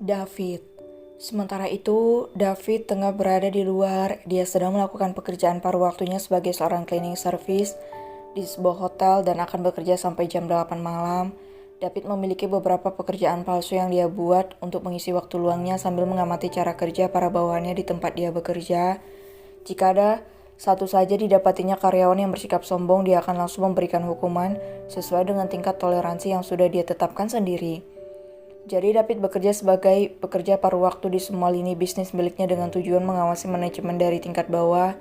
David. Sementara itu, David tengah berada di luar. Dia sedang melakukan pekerjaan paruh waktunya sebagai seorang cleaning service di sebuah hotel dan akan bekerja sampai jam 8 malam. David memiliki beberapa pekerjaan palsu yang dia buat untuk mengisi waktu luangnya sambil mengamati cara kerja para bawahannya di tempat dia bekerja. Jika ada satu saja didapatinya karyawan yang bersikap sombong, dia akan langsung memberikan hukuman sesuai dengan tingkat toleransi yang sudah dia tetapkan sendiri. Jadi David bekerja sebagai pekerja paruh waktu di semua lini bisnis miliknya dengan tujuan mengawasi manajemen dari tingkat bawah.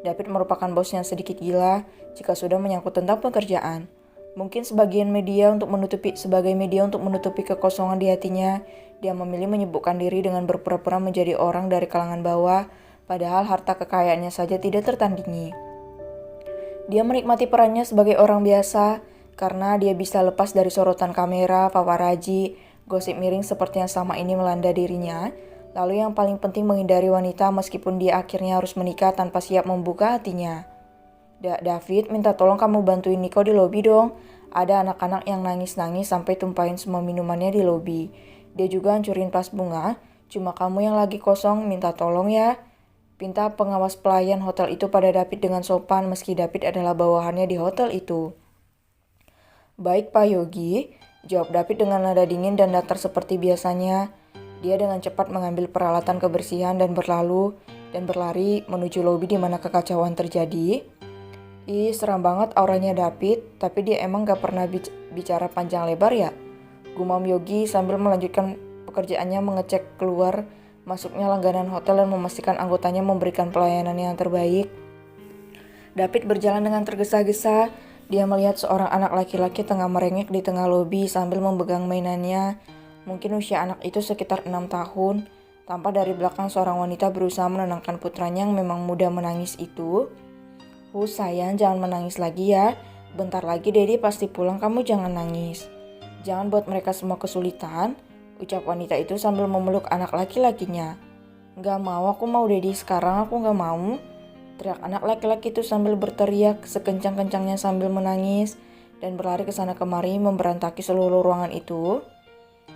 David merupakan bos yang sedikit gila jika sudah menyangkut tentang pekerjaan. Mungkin sebagai media untuk menutupi kekosongan di hatinya, dia memilih menyibukkan diri dengan berpura-pura menjadi orang dari kalangan bawah, padahal harta kekayaannya saja tidak tertandingi. Dia menikmati perannya sebagai orang biasa karena dia bisa lepas dari sorotan kamera, paparazi, gosip miring seperti yang selama ini melanda dirinya. Lalu yang paling penting menghindari wanita meskipun dia akhirnya harus menikah tanpa siap membuka hatinya. David, minta tolong kamu bantuin Nico di lobi dong. Ada anak-anak yang nangis-nangis sampai tumpahin semua minumannya di lobi. Dia juga hancurin tas bunga. Cuma kamu yang lagi kosong, minta tolong ya. Pinta pengawas pelayan hotel itu pada David dengan sopan meski David adalah bawahannya di hotel itu. Baik Pak Yogi, jawab David dengan nada dingin dan datar seperti biasanya. Dia dengan cepat mengambil peralatan kebersihan dan berlari menuju lobi di mana kekacauan terjadi. Ih, seram banget auranya David, tapi dia emang gak pernah bicara panjang lebar ya? Gumam Yogi sambil melanjutkan pekerjaannya mengecek keluar masuknya langganan hotel dan memastikan anggotanya memberikan pelayanan yang terbaik. David berjalan dengan tergesa-gesa. Dia melihat seorang anak laki-laki tengah merengek di tengah lobi sambil memegang mainannya. Mungkin usia anak itu sekitar 6 tahun. Tampak dari belakang seorang wanita berusaha menenangkan putranya yang memang mudah menangis itu. Sayang, jangan menangis lagi ya. Bentar lagi Dedi pasti pulang, kamu jangan nangis. Jangan buat mereka semua kesulitan, ucap wanita itu sambil memeluk anak laki-lakinya. Gak mau, aku mau Dedi sekarang, aku gak mau. Teriak anak laki-laki itu sambil berteriak sekencang-kencangnya sambil menangis dan berlari ke sana kemari memberantaki seluruh ruangan itu.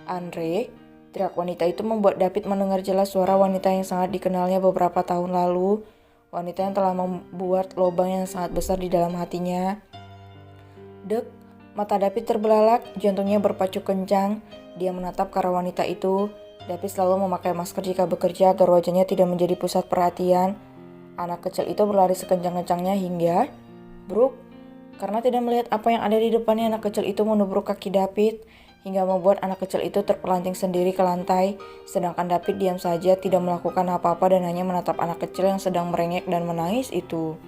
Andre, teriak wanita itu membuat David mendengar jelas suara wanita yang sangat dikenalnya beberapa tahun lalu. Wanita yang telah membuat lubang yang sangat besar di dalam hatinya. Dek, mata David terbelalak, jantungnya berpacu kencang. Dia menatap ke arah wanita itu. David selalu memakai masker jika bekerja agar wajahnya tidak menjadi pusat perhatian. Anak kecil itu berlari sekencang-kencangnya hingga Brooke, karena tidak melihat apa yang ada di depannya, anak kecil itu menubruk kaki David hingga membuat anak kecil itu terpelanting sendiri ke lantai, sedangkan David diam saja tidak melakukan apa-apa dan hanya menatap anak kecil yang sedang merengek dan menangis itu.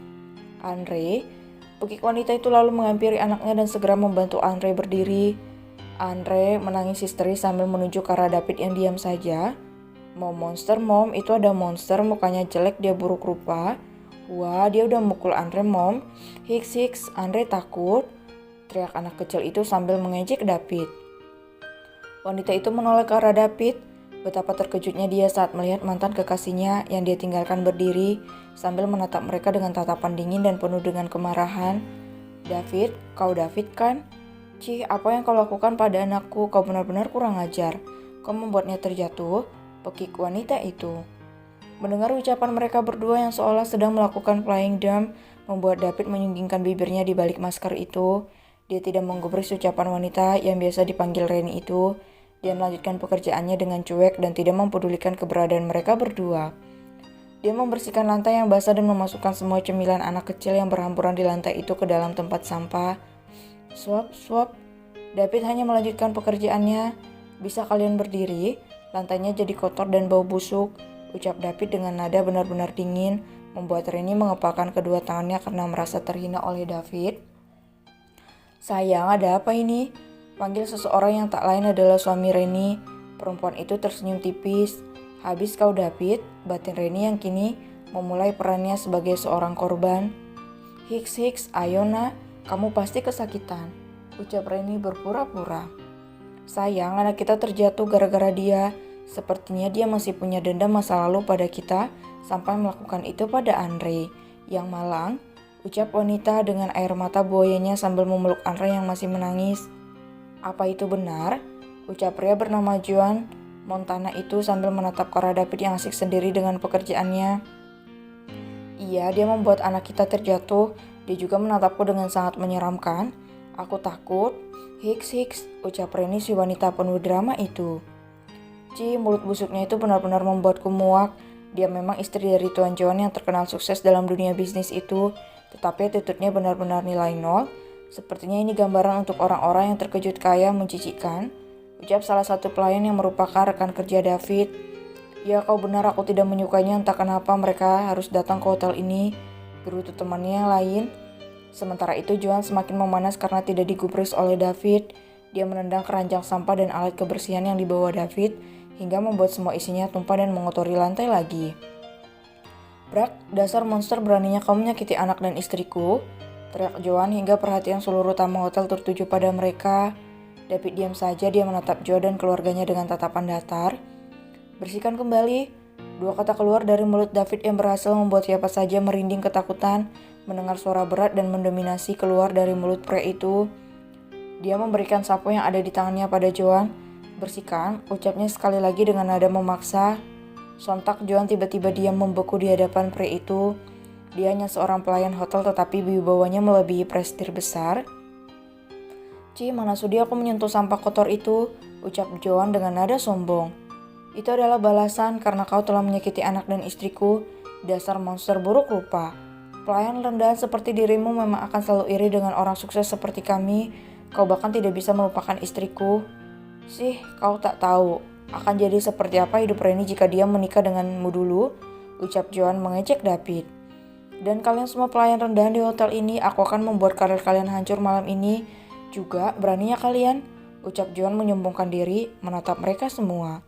Andre, pekik wanita itu lalu menghampiri anaknya dan segera membantu Andre berdiri. Andre menangis histeris sambil menuju ke arah David yang diam saja. Monster, Mom, itu ada monster, mukanya jelek, dia buruk rupa. Wah, dia udah mukul Andre, Mom. Hiks, Andre takut, teriak anak kecil itu sambil mengejek David. Wanita itu menoleh ke arah David. Betapa terkejutnya dia saat melihat mantan kekasihnya yang dia tinggalkan berdiri sambil menatap mereka dengan tatapan dingin dan penuh dengan kemarahan. David, kau David kan? Cih, apa yang kau lakukan pada anakku? Kau benar-benar kurang ajar. Kau membuatnya terjatuh. Pekik wanita itu. Mendengar ucapan mereka berdua yang seolah sedang melakukan flying dump, membuat David menyunggingkan bibirnya di balik masker itu. Dia tidak menggubris ucapan wanita yang biasa dipanggil Reni itu. Dia melanjutkan pekerjaannya dengan cuek dan tidak mempedulikan keberadaan mereka berdua. Dia membersihkan lantai yang basah dan memasukkan semua cemilan anak kecil yang berhamburan di lantai itu ke dalam tempat sampah. Swap. David hanya melanjutkan pekerjaannya. Bisa kalian berdiri? Lantainya jadi kotor dan bau busuk, ucap David dengan nada benar-benar dingin, membuat Reni mengepalkan kedua tangannya karena merasa terhina oleh David. Sayang, ada apa ini? Panggil seseorang yang tak lain adalah suami Reni. Perempuan itu tersenyum tipis. Habis kau David, batin Reni yang kini memulai perannya sebagai seorang korban. Hiks, ayo nak, kamu pasti kesakitan, ucap Reni berpura-pura. Sayang, anak kita terjatuh gara-gara dia. Sepertinya dia masih punya dendam masa lalu pada kita sampai melakukan itu pada Andre. Yang malang, ucap wanita dengan air mata buayanya sambil memeluk Andre yang masih menangis. Apa itu benar? Ucap pria bernama Joan Montana itu sambil menatap ke arah David yang asik sendiri dengan pekerjaannya. Iya, dia membuat anak kita terjatuh. Dia juga menatapku dengan sangat menyeramkan. Aku takut. Hiks, ucap Reni si wanita penuh drama itu. Mulut busuknya itu benar-benar membuatku muak. Dia memang istri dari Tuan John yang terkenal sukses dalam dunia bisnis itu, tetapi attitude-nya benar-benar nilai nol. Sepertinya ini gambaran untuk orang-orang yang terkejut kaya menjijikkan, ucap salah satu pelayan yang merupakan rekan kerja David. Ya, kau benar, aku tidak menyukainya, entah kenapa mereka harus datang ke hotel ini, gerutu temannya yang lain. Sementara itu Joan semakin memanas karena tidak digubris oleh David. Dia menendang keranjang sampah dan alat kebersihan yang dibawa David, hingga membuat semua isinya tumpah dan mengotori lantai lagi. Brak, dasar monster, beraninya kau menyakiti anak dan istriku, teriak Joan hingga perhatian seluruh tamu hotel tertuju pada mereka. David diam saja, dia menatap Joan dan keluarganya dengan tatapan datar. Bersihkan kembali, dua kata keluar dari mulut David yang berhasil membuat siapa saja merinding ketakutan mendengar suara berat dan mendominasi keluar dari mulut pria itu. Dia memberikan sapu yang ada di tangannya pada Joan. Bersihkan, ucapnya sekali lagi dengan nada memaksa. Sontak Joan tiba-tiba diam membeku di hadapan pria itu. Dia hanya seorang pelayan hotel tetapi wibawanya melebihi prestir besar. Mana sudi aku menyentuh sampah kotor itu, ucap Joan dengan nada sombong. Itu adalah balasan karena kau telah menyakiti anak dan istriku, dasar monster buruk rupa. Pelayan rendahan seperti dirimu memang akan selalu iri dengan orang sukses seperti kami. Kau bahkan tidak bisa melupakan istriku. Kau tak tahu akan jadi seperti apa hidup Reni jika dia menikah denganmu dulu, ucap Joan mengejek David. Dan kalian semua pelayan rendahan di hotel ini, aku akan membuat karir kalian hancur malam ini. Juga beraninya kalian, ucap Joan menyombongkan diri menatap mereka semua.